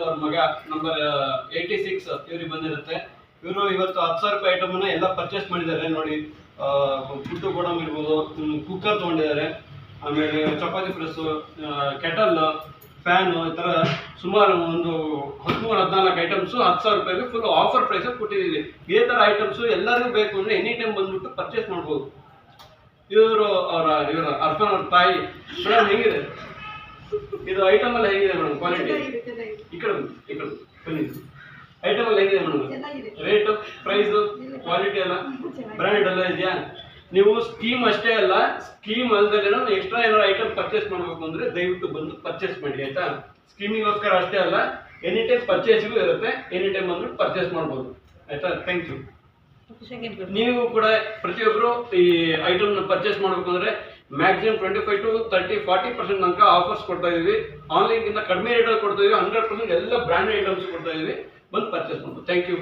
ಅವ್ರ ಮಗ ನಂಬರ್ 86 ಇವ್ರಿಗೆ ಬಂದಿರುತ್ತೆ. ಇವರು ಇವತ್ತು 10,000 ರೂಪಾಯಿ ಐಟಮ್ನ ಎಲ್ಲ ಪರ್ಚೇಸ್ ಮಾಡಿದ್ದಾರೆ ನೋಡಿ. ಫುಡ್ ಗೋಡಮ್ ಇರ್ಬೋದು, ಕುಕ್ಕರ್ ತೊಗೊಂಡಿದ್ದಾರೆ, ಆಮೇಲೆ ಚಪಾತಿ ಪ್ರೆಸ್ಸು, ಕೆಟಲ್, ಫ್ಯಾನು, ಈ ಥರ ಸುಮಾರು ಒಂದು 13-14 ಐಟಮ್ಸು 10,000 ರೂಪಾಯಿಗೆ ಫುಲ್ ಆಫರ್ ಪ್ರೈಸಲ್ಲಿ ಕೊಟ್ಟಿದ್ದೀವಿ. ಇದೇ ಥರ ಐಟಮ್ಸು ಎಲ್ಲರಿಗೂ ಬೇಕು ಅಂದರೆ ಎನಿ ಟೈಮ್ ಬಂದ್ಬಿಟ್ಟು ಪರ್ಚೇಸ್ ಮಾಡ್ಬೋದು. ಇವರು ಅರ್ಫನ್ ಅವ್ರ ತಾಯಿ ಮೇಡಮ್ ಹೇಗಿದೆ ಇದು ಐಟಮ್ ಎಲ್ಲ ಹೇಗಿದೆ ಮೇಡಮ್? ಕ್ವಾಲಿಟಿ ಈ ಕಡೆ ಬನ್ನಿ. ಐಟಮ್ ಎಲ್ಲ ಹೇಗಿದೆ ಮೇಡಮ್? ರೇಟು, ಪ್ರೈಸು, ಕ್ವಾಲಿಟಿ ಎಲ್ಲ ಬ್ರ್ಯಾಂಡ್ ಎಲ್ಲ ಇದೆಯಾ? ನೀವು ಸ್ಕೀಮ್ ಅಷ್ಟೇ ಅಲ್ಲ, ಸ್ಕೀಮ್ ಅಲ್ಲದೆ ಎಕ್ಸ್ಟ್ರಾ ಏನಾದ್ರು ಐಟಮ್ ಪರ್ಚೇಸ್ ಮಾಡಬೇಕು ಅಂದರೆ ದಯವಿಟ್ಟು ಬಂದು ಪರ್ಚೇಸ್ ಮಾಡಿ ಆಯ್ತಾ. ಸ್ಕೀಮಿಗೋಸ್ಕರ ಅಷ್ಟೇ ಅಲ್ಲ, ಎನಿ ಟೈಮ್ ಪರ್ಚೇಸಿಗೂ ಇರುತ್ತೆ, ಎನಿ ಟೈಮ್ ಬಂದ್ಬಿಟ್ಟು ಪರ್ಚೇಸ್ ಮಾಡ್ಬೋದು ಆಯ್ತಾ. Thank you. ನೀವು ಕೂಡ ಪ್ರತಿಯೊಬ್ಬರು ಈ ಐಟಮ್ನ ಪರ್ಚೇಸ್ ಮಾಡಬೇಕು ಅಂದರೆ ಮ್ಯಾಕ್ಸಿಮಮ್ 25 to 30-40% ತನಕ ಆಫರ್ಸ್ ಕೊಡ್ತಾ ಇದೀವಿ. ಆನ್ಲೈನ್ಗಿಂತ ಕಡಿಮೆ ರೇಟಲ್ಲಿ ಕೊಡ್ತಾ ಇದೀವಿ. 100% ಎಲ್ಲ ಬ್ರ್ಯಾಂಡೆಡ್ ಐಟಮ್ಸ್ ಕೊಡ್ತಾ ಇದೀವಿ. ಬಂದು ಪರ್ಚೇಸ್ ಮಾಡ್ಬೋದು. Thank you.